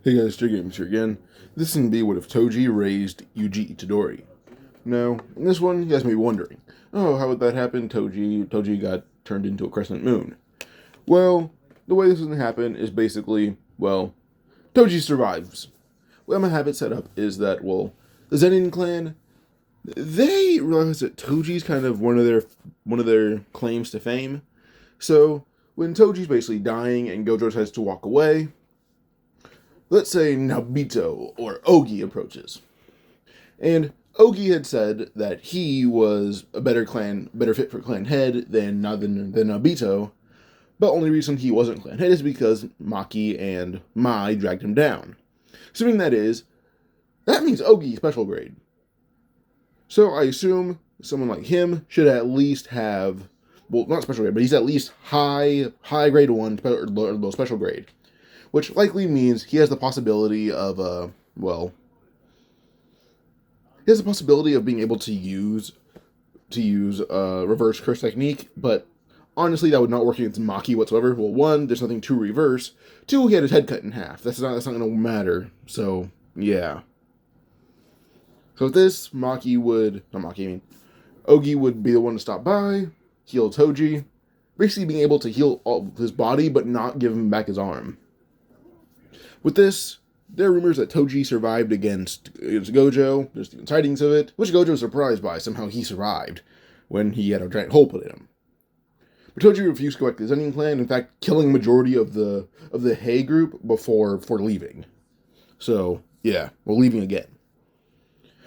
Hey guys, Jay-Games here again. This can be what if Toji raised Yuji Itadori. Now, in this one, you guys may be wondering, oh, how would that happen? Toji got turned into a crescent moon. Well, the way this is going to happen is basically, Toji survives. What I'm going to have it set up is that, the Zenin clan, they realize that Toji's kind of one of their claims to fame. So, when Toji's basically dying and Gojo decides to walk away, let's say Nobito or Ogi approaches. And Ogi had said that he was a better fit for clan head than Nobito, but only reason he wasn't clan head is because Maki and Mai dragged him down. Assuming that means Ogi special grade. So I assume someone like him should at least have, not special grade, but he's at least high grade 1 or low special grade. Which likely means he has the possibility of, being able to use reverse curse technique, but honestly, that would not work against Maki whatsoever. Well, 1, there's nothing to reverse. 2, he had his head cut in half. That's not going to matter. So, yeah. So with this, Ogi would be the one to stop by, heal Toji, basically being able to heal all his body, but not give him back his arm. With this, there are rumors that Toji survived against Gojo. There's even sightings of it, which Gojo was surprised by. Somehow he survived when he had a giant hole put in him. But Toji refused to go back to the Zenin clan, in fact, killing majority of the Hei group before leaving. So, yeah, we're leaving again.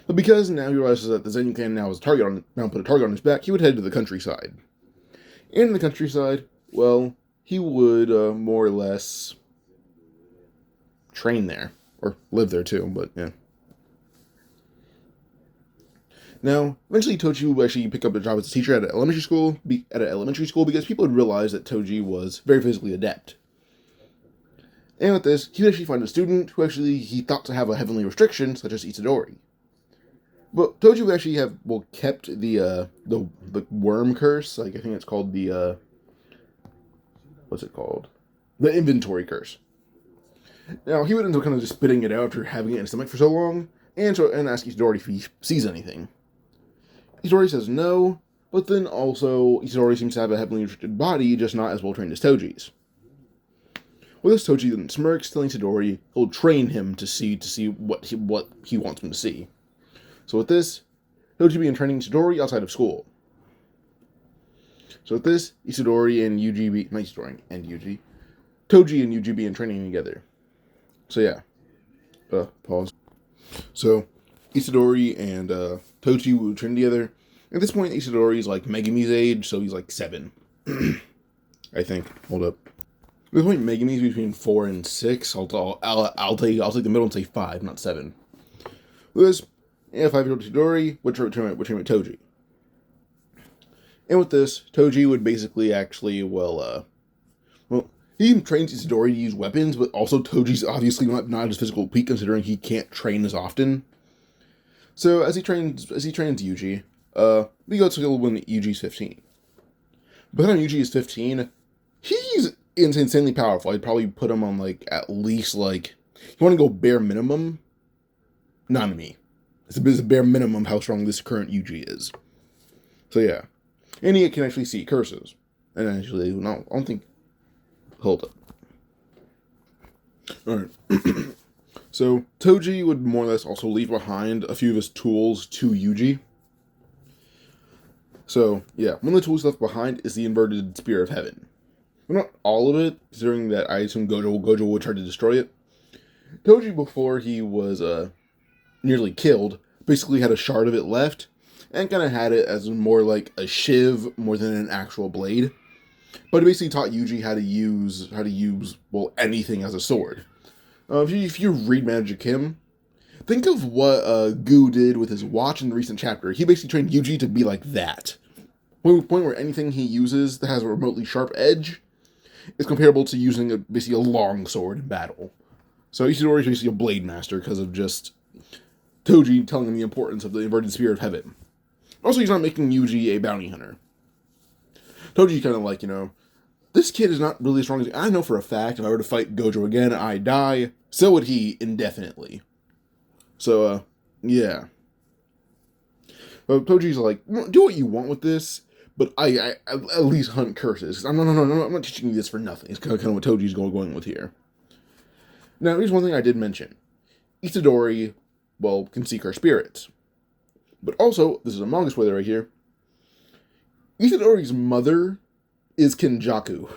But because now he realizes that the Zenin clan now put a target on his back, he would head to the countryside. And in the countryside, he would more or less train there, or live there too, but yeah. Now, eventually Toji would actually pick up a job as a teacher at an elementary school because people would realize that Toji was very physically adept. And with this, he would actually find a student who he thought to have a heavenly restriction, such as Itadori. But Toji would actually have, kept the worm curse, I think it's called the, the inventory curse. Now, he would end up kind of just spitting it out after having it in his stomach for so long, and ask Itadori if he sees anything. Itadori says no, but then also, Itadori seems to have a heavily restricted body, just not as well trained as Toji's. With this, Toji then smirks, telling Itadori he'll train him to see what he wants him to see. So with this, Toji began training Itadori outside of school. So with this, Toji and Yuji began training together. So yeah, pause. So, Itadori and Toji would train together. At this point, Itadori is like Megami's age, so he's like 7. I think. Hold up. At this point, Megami's between 4 and 6. I'll take the middle and say 5, not 7. With this, 5-year-old Itadori would train with Toji. And with this, Toji would basically he trains Itadori to use weapons, but also Toji's obviously not his physical peak, considering he can't train as often. So as he trains Yuji, we go to when Yuji's 15. By the time Yuji is 15, he's insanely powerful. I'd probably put him on at least you want to go bare minimum, Nanami. It's a bare minimum how strong this current Yuji is. So yeah, and he can actually see curses. And actually, no, I don't think. Hold up. Alright. So, Toji would more or less also leave behind a few of his tools to Yuji. So, yeah, one of the tools left behind is the inverted Spear of Heaven. But not all of it, considering that I assume Gojo would try to destroy it. Toji, before he was nearly killed, basically had a shard of it left, and kind of had it as more like a shiv more than an actual blade. But it basically taught Yuji how to use anything as a sword. If you read Magic Him, think of what Gu did with his watch in the recent chapter. He basically trained Yuji to be like that. Point where anything he uses that has a remotely sharp edge is comparable to using basically a long sword in battle. So Itadori is basically a blade master because of just Toji telling him the importance of the inverted Spear of Heaven. Also, he's not making Yuji a bounty hunter. Toji's kind of this kid is not really as strong as I know for a fact. If I were to fight Gojo again, I die. So would he indefinitely. So, yeah. But Toji's like, do what you want with this, but I at least hunt curses. No, I'm not teaching you this for nothing. It's kind of what Toji's going with here. Now, here's one thing I did mention. Itadori, well, can see her spirits. But also, this is a manga spoiler right here, Itadori's mother is Kenjaku.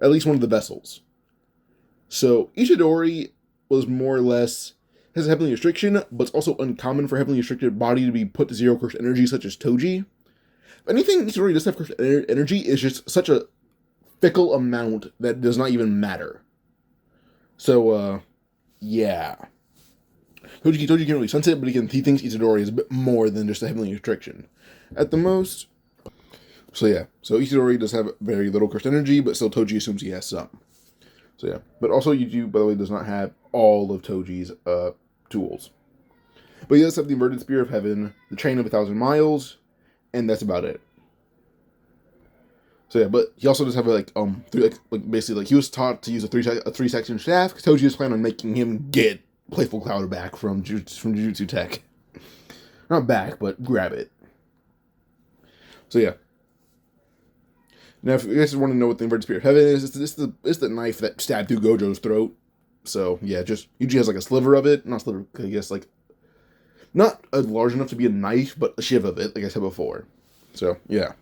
At least one of the vessels. So, Itadori was more or less, has a heavenly restriction, but it's also uncommon for heavenly restricted body to be put to zero cursed energy, such as Toji. If anything, Itadori does have cursed energy, is just such a fickle amount that does not even matter. So, yeah. Toji can't really sense it, but he thinks Itadori is a bit more than just a heavenly restriction. At the most. So yeah. So Itadori does have very little cursed energy, but still Toji assumes he has some. So yeah. But also Yuji, by the way, does not have all of Toji's tools. But he does have the inverted spear of heaven, the chain of 1,000 miles, and that's about it. So yeah, but he also does have basically he was taught to use a three section staff because Toji was planning on making him get Playful Cloud back from Jujutsu Tech. Not back, but grab it. So yeah. Now, if you guys want to know what the inverted spear of heaven is, it's the knife that stabbed through Gojo's throat. So yeah, just Yuji has like a sliver of it, not sliver, I guess like not large enough to be a knife, but a shiv of it, like I said before. So yeah.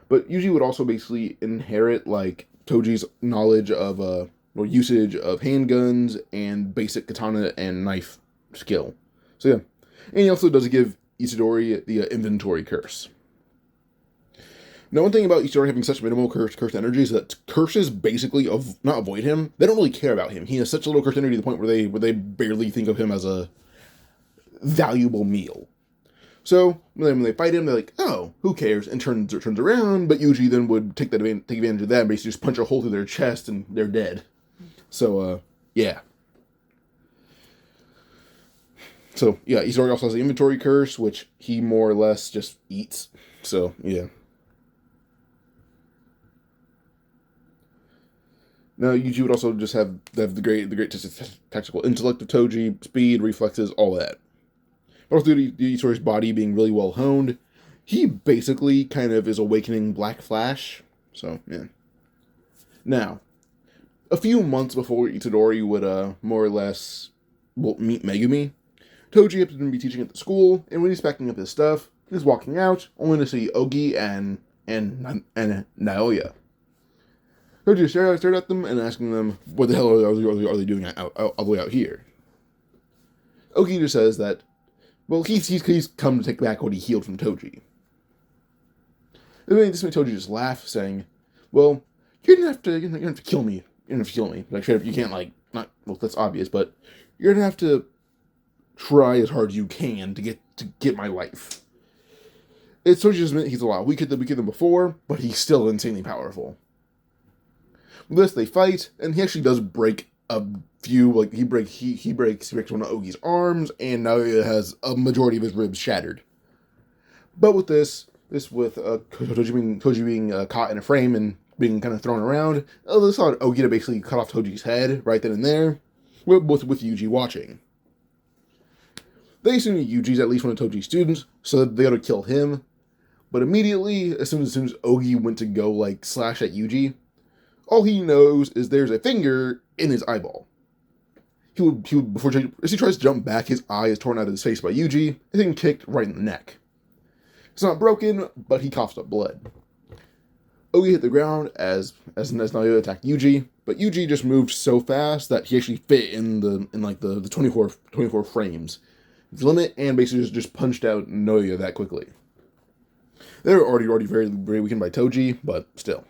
But Yuji would also basically inherit like Toji's knowledge of or usage of handguns and basic katana and knife skill. So yeah. And he also does give Itadori the inventory curse. Now, one thing about Itadori having such minimal cursed energy is that curses basically not avoid him. They don't really care about him. He has such a little cursed energy to the point where they barely think of him as a valuable meal. So when they fight him, they're like, "Oh, who cares?" and turns around. But Yuji then would take advantage of that and basically just punch a hole through their chest and they're dead. So yeah. So yeah, Itadori also has the inventory curse, which he more or less just eats. So yeah. Now, Yuji would also just have the great tactical intellect of Toji, speed, reflexes, all that. But also due to Itadori's body being really well honed, he basically kind of is awakening Black Flash. So, yeah. Now, a few months before Itadori would more or less meet Megumi, Toji happens to be teaching at the school, and when he's packing up his stuff, he's walking out, only to see Ogi and Naoya. Toji stared at them and asking them, what the hell are they doing all the way out here? Ogi just says that, well, he's come to take back what he healed from Toji. This made Toji just laugh, saying, well, you're gonna have to kill me. You're gonna have to kill me. Like, you can't, that's obvious, but you're gonna have to try as hard as you can to get my life. It's Toji just meant he's a lot weaker than before, but he's still insanely powerful. With this, they fight, and he actually does break a few, he breaks one of Ogi's arms, and now he has a majority of his ribs shattered. But with this with Toji being caught in a frame and being kind of thrown around, this allowed Ogi to basically cut off Toji's head right then and there, with Yuji watching. They assume Yuji's at least one of Toji's students, so they gotta kill him. But immediately, as soon as Ogi went to go slash at Yuji, all he knows is there's a finger in his eyeball. As he tries to jump back, his eye is torn out of his face by Yuji, and then kicked right in the neck. It's not broken, but he coughs up blood. Ogi hit the ground as Naoya attacked Yuji, but Yuji just moved so fast that he actually fit in the 24 frames limit, and basically just punched out Naoya that quickly. They were already very, very weakened by Toji, but still.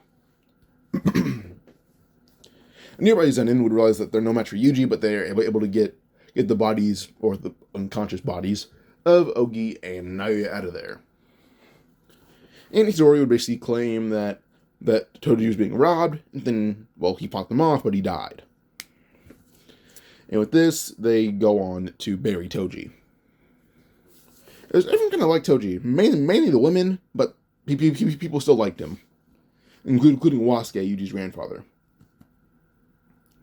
A nearby Zenin would realize that they're no match for Yuji, but they're able to get the bodies, or the unconscious bodies, of Ogi and Naoya out of there. And Itadori would basically claim that Toji was being robbed, and then, he fought them off, but he died. And with this, they go on to bury Toji. Everyone kind of liked Toji, mainly the women, but people still liked him, including Wasuke, Yuji's grandfather.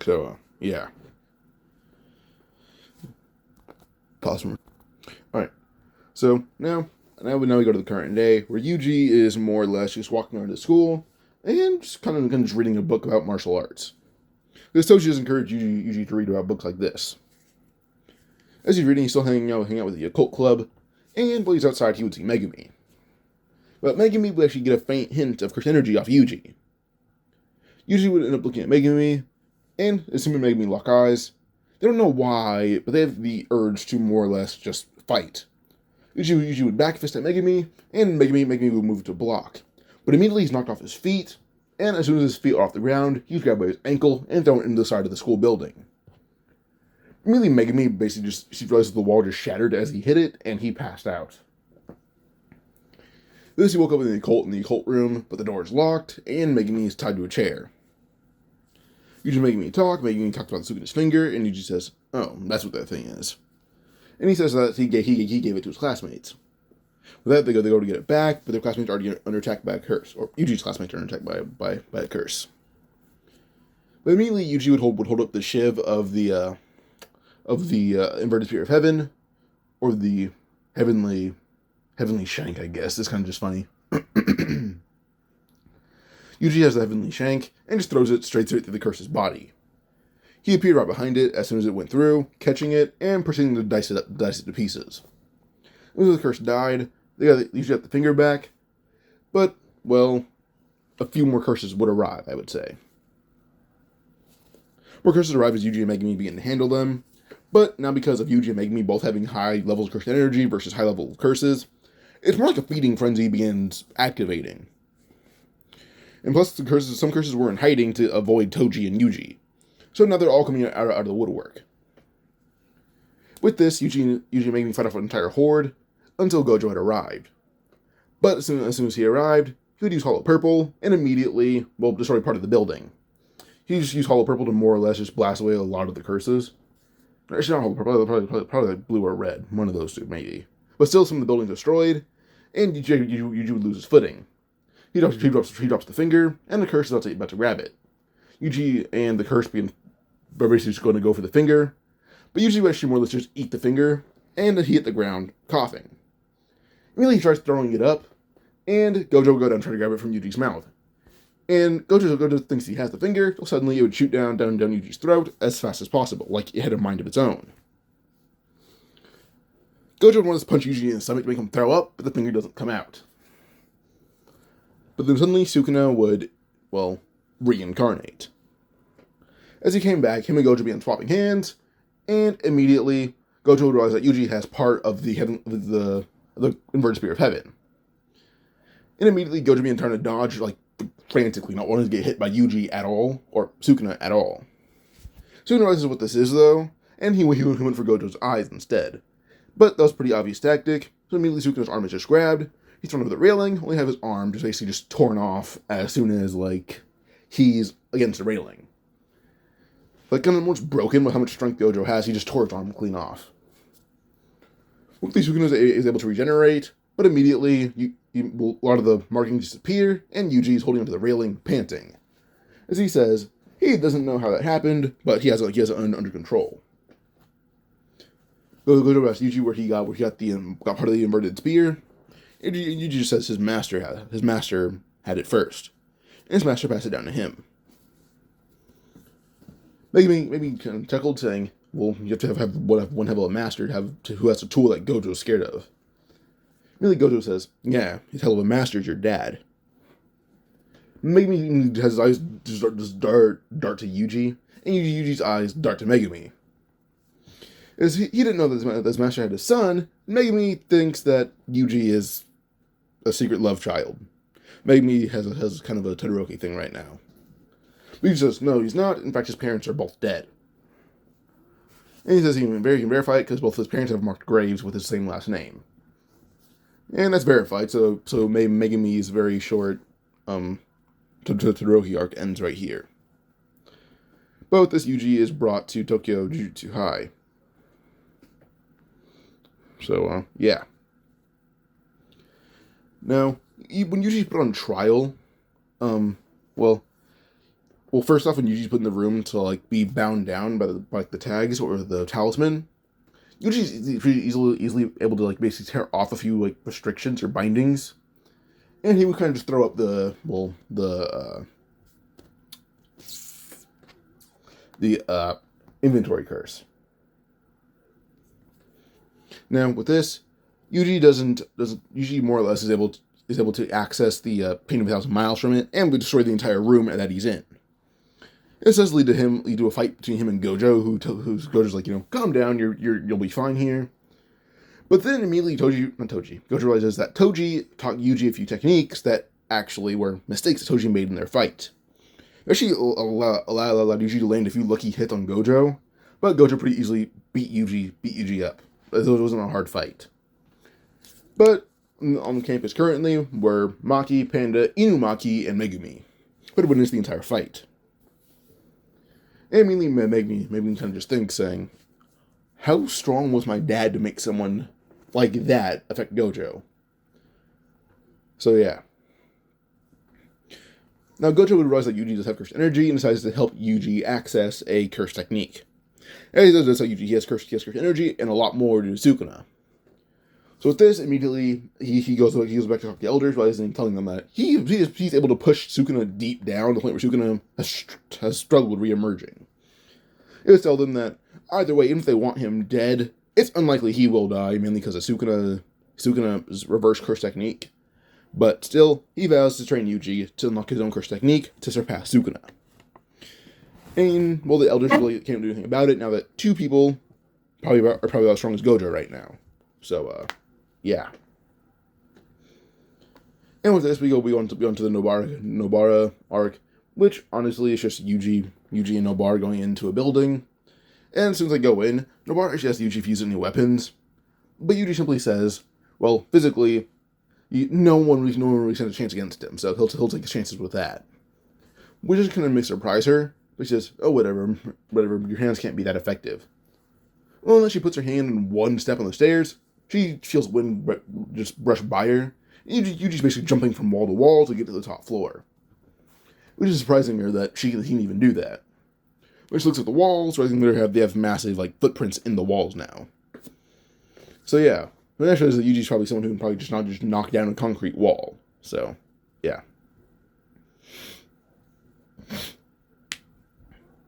So, yeah. Possible. Alright. So, now we go to the current day, where Yuji is more or less just walking around the school, and just kind of just reading a book about martial arts. Because Toji has encouraged Yuji to read about books like this. As he's reading, he's still hanging out with the occult club, and while he's outside, he would see Megumi. But Megumi would actually get a faint hint of cursed energy off Yuji. Yuji would end up looking at Megumi, and assuming Megumi lock eyes, they don't know why, but they have the urge to more or less just fight. Yuji would back fist at Megumi, and Megumi would move to block. But immediately he's knocked off his feet, and as soon as his feet are off the ground, he's grabbed by his ankle and thrown into the side of the school building. Immediately Megumi basically she realizes the wall just shattered as he hit it, and he passed out. This he woke up in the occult room, but the door is locked, and Megumi is tied to a chair. Yuji and Megumi talks about Sukuna's finger, and Yuji says, "Oh, that's what that thing is." And he says that he gave it to his classmates. With that, they go to get it back, but their classmates are already under attack by a curse, or Yuji's classmates are under attack by a curse. But immediately, Yuji would hold up the shiv of the inverted spear of heaven, or the heavenly shank, I guess. It's kind of just funny. Yuji has the heavenly shank, and just throws it straight through the curse's body. He appeared right behind it as soon as it went through, catching it, and proceeding to dice it to pieces. When the curse died, they usually got the finger back, but, well, a few more curses would arrive, I would say. More curses arrive as Yuji and Megumi begin to handle them, but now because of Yuji and Megumi both having high levels of cursed energy versus high level of curses, it's more like a feeding frenzy begins activating. And plus, some curses were in hiding to avoid Toji and Yuji. So now they're all coming out of the woodwork. With this, Yuji and Megumi fight off an entire horde, until Gojo had arrived. But as soon as he arrived, he would use Hollow Purple, and immediately, destroy part of the building. He just used Hollow Purple to more or less just blast away a lot of the curses. Actually, not Hollow Purple, probably like blue or red. One of those two, maybe. But still, some of the buildings destroyed, and Yuji would lose his footing. He drops the finger, and the curse is about to grab it. Yuji and the curse are basically just going to go for the finger, but Yuji would actually more or less just eat the finger, and then he hit the ground, coughing. Immediately he tries throwing it up, and Gojo would go down and try to grab it from Yuji's mouth. And Gojo thinks he has the finger, till suddenly it would shoot down Yuji's throat as fast as possible, like it had a mind of its own. Gojo would want to punch Yuji in the stomach to make him throw up, but the finger doesn't come out. But then suddenly Sukuna would, reincarnate. As he came back, him and Gojo began swapping hands, and immediately Gojo would realize that Yuji has part of the inverted spear of heaven. And immediately Gojo began trying to dodge, frantically, not wanting to get hit by Yuji at all, or Sukuna at all. Sukuna realizes what this is, though, and he went for Gojo's eyes instead. But that was a pretty obvious tactic, so immediately Sukuna's arm is just grabbed, he's thrown over the railing, only have his arm basically torn off as soon as, he's against the railing. Kind of almost broken with how much strength Gojo has, he just tore his arm clean off. Luckily, Sukuna is able to regenerate, but immediately, a lot of the markings disappear, and Yuji is holding onto the railing, panting. As he says, he doesn't know how that happened, but he has it under control. Gojo asks Yuji where he got part of the inverted spear, and Yuji just says his master had it first, and his master passed it down to him. Maybe kind of chuckled, saying, "Well, you have to have one hell of a master who has a tool that Gojo's scared of." Really, Gojo says, "Yeah, his hell of a master is your dad." Megumi has his eyes just dart to Yuji, and Yuji's eyes dart to Megumi. As he didn't know that his master had a son, Megumi thinks that Yuji is a secret love child. Megumi has kind of a Todoroki thing right now. Yuji says, no, he's not. In fact, his parents are both dead. And he says he can verify it because both his parents have marked graves with his same last name. And that's verified, so Megumi's very short Todoroki arc ends right here. But with this, Yuji is brought to Tokyo Jujutsu High. So, yeah. Now, when Yuji's put on trial, well, first off, when Yuji's put in the room to like be bound down by the tags or the talisman, Yuji's pretty easily able to like basically tear off a few like restrictions or bindings, and he would kind of just throw up the inventory curse. Now with this, Yuji doesn't Yuji more or less is able to access the pain of 1,000 miles from it and would destroy the entire room that he's in. This does lead to a fight between him and Gojo, who's Gojo's like, calm down, you'll be fine here. But then immediately Gojo realizes that Toji taught Yuji a few techniques that actually were mistakes that Toji made in their fight. Actually allowed Yuji to land a few lucky hits on Gojo, but Gojo pretty easily beat Yuji up, as though it wasn't a hard fight. But on campus currently were Maki, Panda, Inumaki, and Megumi, who had witnessed the entire fight. And mainly Megumi kind of just thinks, saying, how strong was my dad to make someone like that affect Gojo? So yeah. Now Gojo would realize that Yuji does have cursed energy and decides to help Yuji access a cursed technique. And he does this, Yuji has cursed energy and a lot more to Sukuna. So with this, immediately he goes back to talk to the elders, realizing, telling them that he's able to push Sukuna deep down to the point where Sukuna has struggled with re-emerging. It would tell them that either way, even if they want him dead, it's unlikely he will die, mainly because of Sukuna's reverse curse technique. But still, he vows to train Yuji to unlock his own curse technique to surpass Sukuna. And, well, the elders really can't do anything about it now that two people are probably about as strong as Gojo right now. So, yeah. And with this, we go on to the Nobara arc, which honestly is just Yuji and Nobara going into a building. And as soon as they go in, Nobara actually asks Yuji if he's any weapons, but Yuji simply says, well, physically, no one really stands a chance against him, so he'll take his chances with that. Which just kind of makes surprise her, but she says, oh, whatever, your hands can't be that effective. Well, unless she puts her hand in one step on the stairs, she feels wind just brush by her, and Yuji's basically jumping from wall to wall to get to the top floor. Which is surprising her that he can even do that. When she looks at the walls, realizing they have massive footprints in the walls now. So yeah, but that shows that Yuji's probably someone who can probably not just knock down a concrete wall. So, yeah.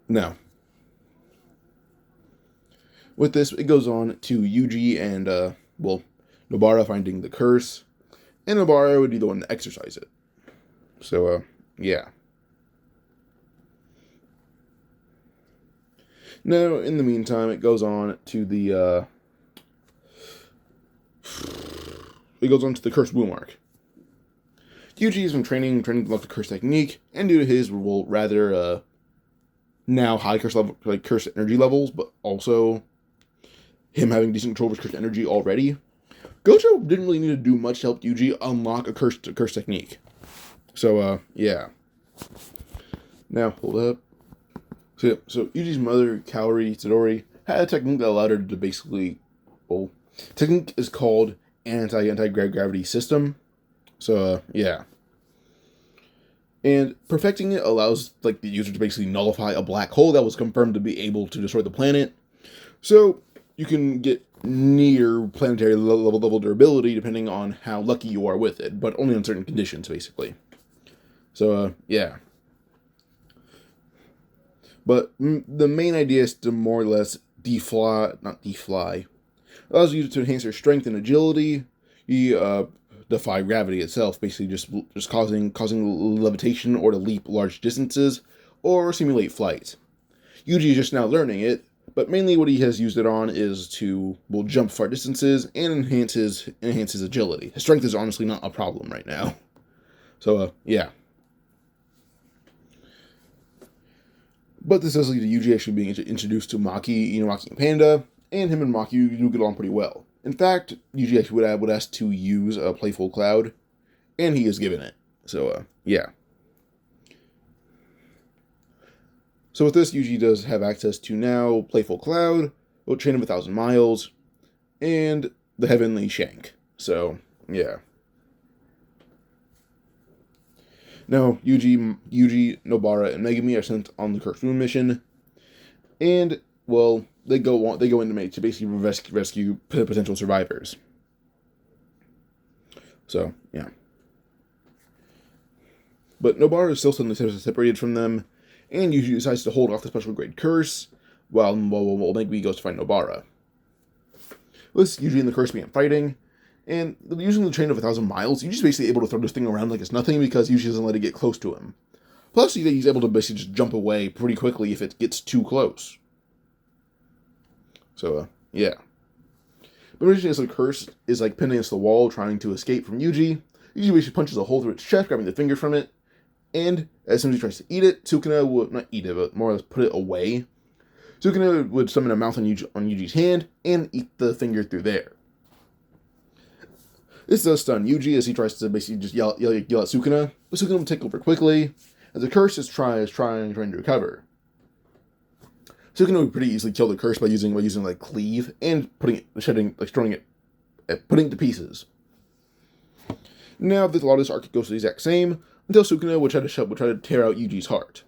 Now, with this, it goes on to Yuji and, Nobara finding the curse, and Nobara would be the one to exercise it. So, yeah. Now, in the meantime, it goes on to the cursed womb arc. Yuji has been training to unlock the curse technique, and due to his rather now high curse energy levels, but also him having decent control over cursed energy already, Gojo didn't really need to do much to help Yuji unlock a curse technique. So yeah. Now hold up. So Yuji's mother, Kaori Itadori, had a technique that allowed her to basically, technique is called anti-gravity system. So, yeah. And perfecting it allows, the user to basically nullify a black hole that was confirmed to be able to destroy the planet. So, you can get near planetary level durability depending on how lucky you are with it, but only on certain conditions, basically. So, yeah. But the main idea is to more or less allows you to enhance your strength and agility. You defy gravity itself, basically just causing levitation or to leap large distances or simulate flight. Yuji is just now learning it, but mainly what he has used it on is to jump far distances and enhance his agility. His strength is honestly not a problem right now. So yeah. But this does lead to Yuji actually being introduced to Maki, Inumaki, and Panda, and him and Maki do get along pretty well. In fact, Yuji actually would ask to use a Playful Cloud, and he is given it. So, yeah. So with this, Yuji does have access to now Playful Cloud, Chain of 1,000 Miles, and the Heavenly Shank. So, yeah. Now, Yuji, Nobara, and Megumi are sent on the Cursed Moon mission, and well, they go into to basically rescue potential survivors. So yeah, but Nobara is still suddenly separated from them, and Yuji decides to hold off the special grade curse while Megumi goes to find Nobara. With Yuji and the curse begin fighting, and using the train of 1,000 miles, Yuji's basically able to throw this thing around like it's nothing because Yuji doesn't let it get close to him. Plus, he's able to basically just jump away pretty quickly if it gets too close. So, yeah. But originally, the curse is like pinned against the wall, trying to escape from Yuji. Yuji basically punches a hole through its chest, grabbing the finger from it, and as soon as he tries to eat it, Sukuna would not eat it, but more or less put it away. Sukuna would summon a mouth on Yuji's hand and eat the finger through there. This does stun Yuji as he tries to basically just yell at Sukuna, but Sukuna will take over quickly as the curse is trying to recover. Sukuna would pretty easily kill the curse by using like cleave and putting it to pieces. Now, a lot of this arc goes to the exact same until Sukuna would try to tear out Yuji's heart.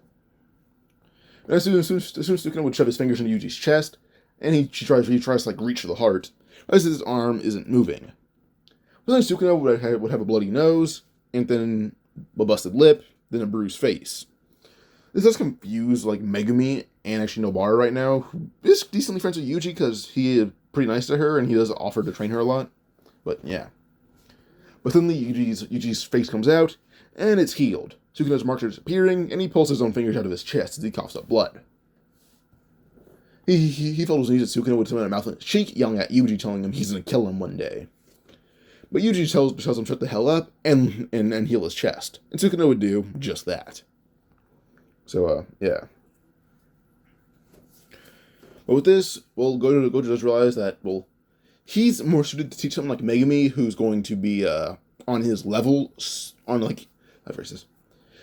And as soon as Sukuna would shove his fingers into Yuji's chest, and he tries to like reach for the heart, as his arm isn't moving. But then Sukuna would have a bloody nose, and then a busted lip, then a bruised face. This does confuse like Megumi and actually Nobara right now, who is decently friends with Yuji because he is pretty nice to her and he does offer to train her a lot. But yeah. But suddenly Yuji's face comes out, and it's healed. Sukuna's marks are disappearing, and he pulls his own fingers out of his chest as he coughs up blood. He felt his knees at Sukuna with summon a mouth on his cheek, yelling at Yuji, telling him he's going to kill him one day. But Yuji tells him shut the hell up and heal his chest. And Sukuna would do just that. So, yeah. But with this, well, Gojo does realize that, well, he's more suited to teach something like Megumi, who's going to be on his level,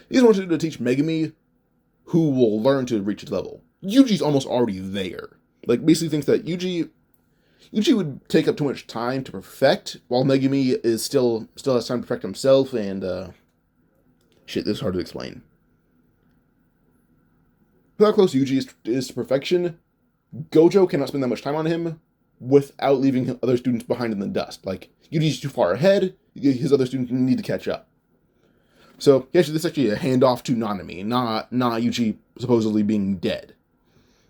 He's more suited to teach Megumi, who will learn to reach his level. Yuji's almost already there. Like, basically thinks that Yuji would take up too much time to perfect, while Megumi is still has time to perfect himself, and, this is hard to explain. How close Yuji is to perfection, Gojo cannot spend that much time on him without leaving other students behind in the dust. Like, Yuji's too far ahead, his other students need to catch up. So, this is actually a handoff to Nanami, not Yuji supposedly being dead.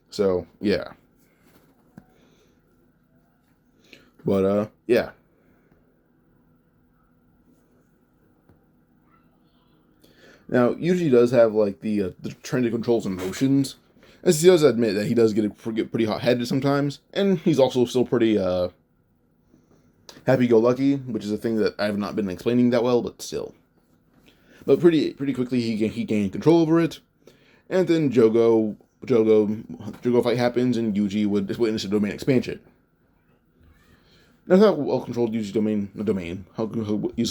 So, yeah. But, yeah. Now, Yuji does have, like, the trend to control his emotions. As he does admit that he does get pretty hot-headed sometimes. And he's also still pretty, happy-go-lucky, which is a thing that I have not been explaining that well, but still. But pretty quickly he gained control over it. And then Jogo fight happens, and Yuji would witness a domain expansion. Now, how well controlled Yuji's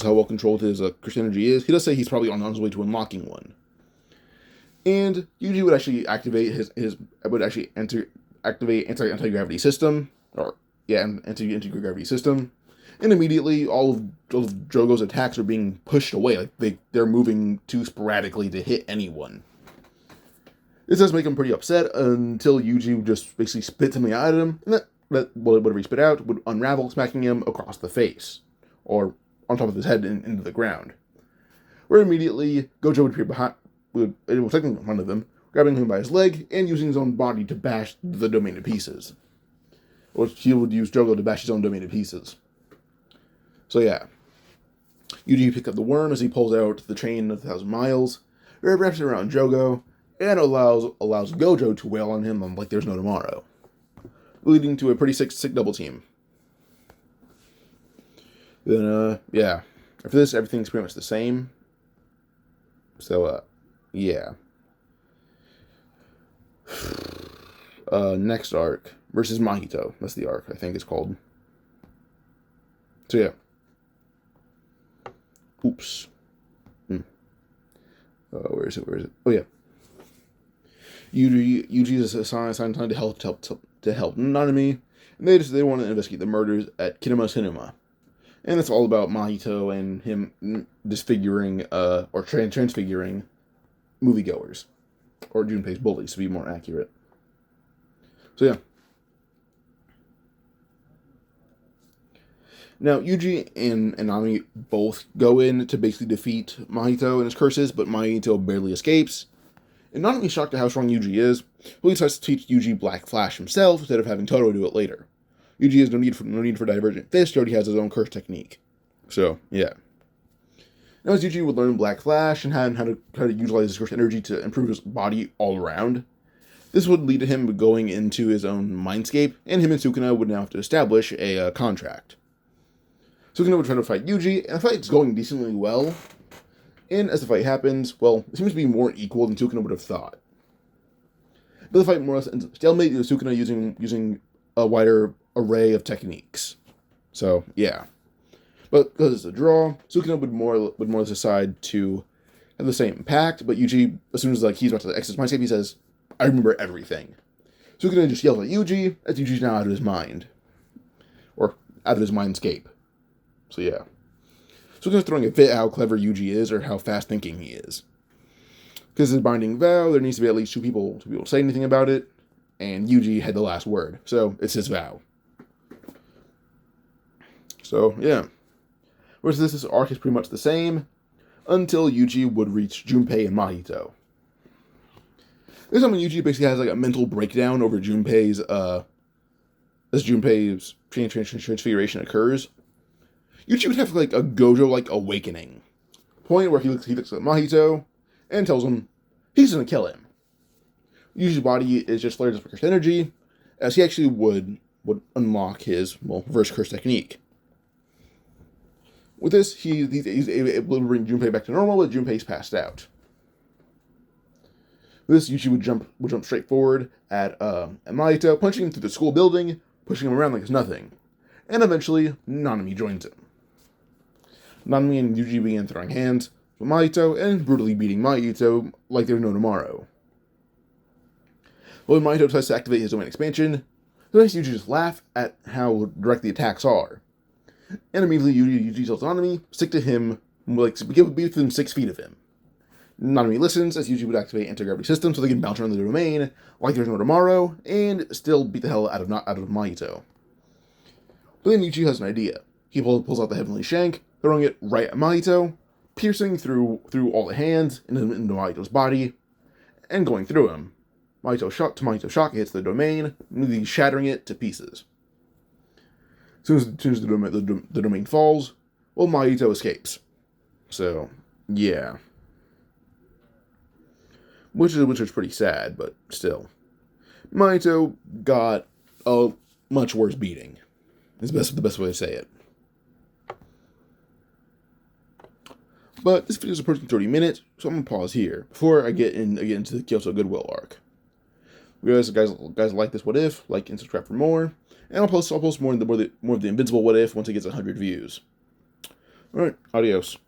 how well controlled his Christian energy is, he does say he's probably on his way to unlocking one. And Yuji would actually activate activate anti-gravity system, anti-gravity system, and immediately all of Jogo's attacks are being pushed away, like they're moving too sporadically to hit anyone. This does make him pretty upset until Yuji just basically spits something out at him, and that whatever he spit out would unravel, smacking him across the face, or on top of his head into the ground. Where immediately Gojo would appear behind, in front of him, grabbing him by his leg and using his own body to bash the domain to pieces. Or he would use Jogo to bash his own domain to pieces. So yeah, Yuji picks up the worm as he pulls out the chain of 1,000 miles, wraps it around Jogo, and allows Gojo to wail on him like there's no tomorrow, leading to a pretty sick double team. Then, yeah. After this, everything's pretty much the same. So, yeah. Next arc, versus Mahito. That's the arc, I think it's called. So, yeah. Oops. Where is it? Oh, yeah. Yuji is assigned time to help Nanami, and they want to investigate the murders at Kinema Cinema. And it's all about Mahito and him disfiguring, or transfiguring moviegoers. Or Junpei's bullies, to be more accurate. So yeah. Now, Yuji and Nami both go in to basically defeat Mahito and his curses, but Mahito barely escapes. And Nami's shocked at how strong Yuji is, so he decides to teach Yuji Black Flash himself instead of having Totoro do it later. Yuji has no need for Divergent Fist, he already has his own curse technique. So, yeah. Now, as Yuji would learn Black Flash and how to utilize his curse energy to improve his body all around, this would lead to him going into his own mindscape, and him and Sukuna would now have to establish a contract. Sukuna would try to fight Yuji, and the fight's going decently well. And as the fight happens, well, it seems to be more equal than Sukuna would have thought. But the fight more or less ends up stalemate with Sukuna using a wider array of techniques. So, yeah. But because it's a draw, Sukuna would more or less decide to have the same pact, but Yuji, as soon as he's about to exit his mindscape, he says, "I remember everything." Sukuna just yells at Yuji, as Yuji's now out of his mind. Or out of his mindscape. So yeah. Sukuna's throwing a fit at how clever Yuji is, or how fast thinking he is. Because his binding vow, there needs to be at least two people to say anything about it, and Yuji had the last word, so it's his vow. So, yeah. Whereas this arc is pretty much the same, until Yuji would reach Junpei and Mahito. This time when Yuji basically has a mental breakdown over Junpei's, as Junpei's transfiguration occurs. Yuji would have a Gojo awakening. Point where he looks at Mahito and tells him he's gonna kill him. Yuji's body is just flared with cursed energy, as he actually would unlock his reverse curse technique. With this, he's able to bring Junpei back to normal, but Junpei's passed out. With this, Yuji would jump straight forward at Mahito, punching him through the school building, pushing him around like it's nothing. And eventually, Nanami joins him. Nanami and Yuji begin throwing hands with Mahito and brutally beating Mahito like there's no tomorrow. When Mahito tries to activate his domain expansion, the makes Yuji just laugh at how direct the attacks are. And immediately Yuji tells Nanami, stick to him, be within 6 feet of him. Nanami listens as Yuji would activate anti-gravity system so they can bounce around the domain like there's no tomorrow and still beat the hell out of Mahito. But then Yuji has an idea. He pulls out the Heavenly Shank, throwing it right at Mahito, piercing through all the hands into Mahito's body, and going through him. Mahito's shock hits the domain, immediately shattering it to pieces. As soon as the domain falls, well, Mahito escapes. So, yeah. Which is pretty sad, but still. Mahito got a much worse beating. Is the best way to say it. But this video is approaching 30 minutes, so I'm going to pause here before I get into the Kyoto Goodwill arc. If you guys like this What If, like and subscribe for more. And I'll post more of the Invincible What If once it gets 100 views. Alright, adios.